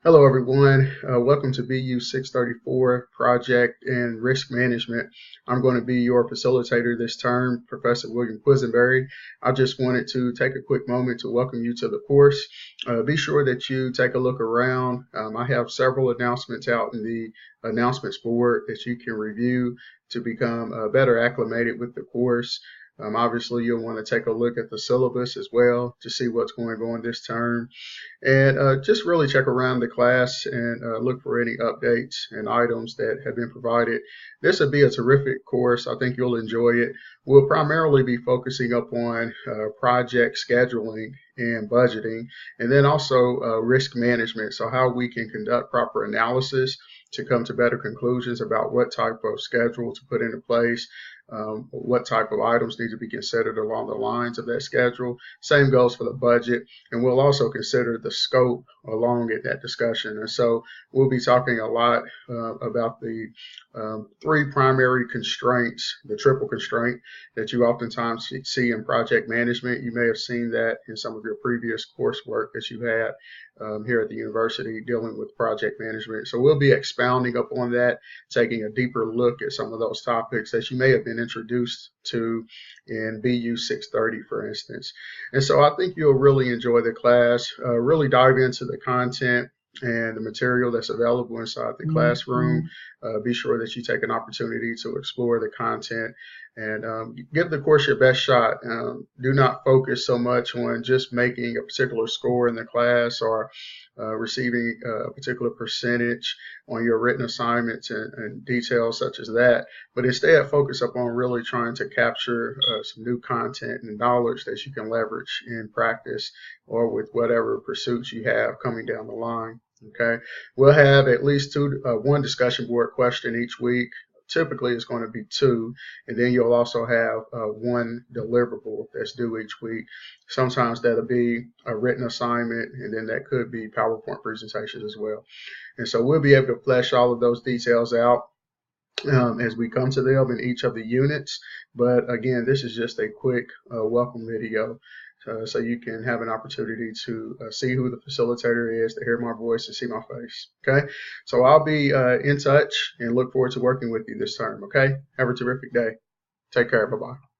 Hello, everyone. Welcome to BU 634 Project and Risk Management. I'm going to be your facilitator this term, Professor William Quisenberry. I just wanted to take a quick moment to welcome you to the course. Be sure that you take a look around. I have several announcements out in the announcements board that you can review to become better acclimated with the course. Obviously, you'll want to take a look at the syllabus as well to see what's going on this term. And just really check around the class and look for any updates and items that have been provided. This will be a terrific course. I think you'll enjoy it. We'll primarily be focusing up on project scheduling and budgeting, and then also risk management. So how we can conduct proper analysis to come to better conclusions about what type of schedule to put into place, what type of items need to be considered along the lines of that schedule. Same goes for the budget, and we'll also consider the scope along in that discussion. And so we'll be talking a lot about the three primary constraints, the triple constraint that you oftentimes see in project management. You may have seen that in some of your previous coursework that you had here at the university dealing with project management. So we'll be expounding upon that, taking a deeper look at some of those topics that you may have been introduced to in BU 630, for instance. And so I think you'll really enjoy the class, really dive into the content and the material that's available inside the classroom. Be sure that you take an opportunity to explore the content and give the course your best shot. Do not focus so much on just making a particular score in the class or receiving a particular percentage on your written assignments and details such as that, but instead focus up on really trying to capture some new content and knowledge that you can leverage in practice or with whatever pursuits you have coming down the line. Okay, we'll have at least one discussion board question each week. Typically, it's going to be two, and then you'll also have one deliverable that's due each week. Sometimes that'll be a written assignment, and then that could be PowerPoint presentations as well. And so we'll be able to flesh all of those details out as we come to them in each of the units. But again, this is just a quick welcome video. So you can have an opportunity to see who the facilitator is, to hear my voice and see my face. Okay, so I'll be in touch and look forward to working with you this term. Okay, have a terrific day. Take care. Bye-bye.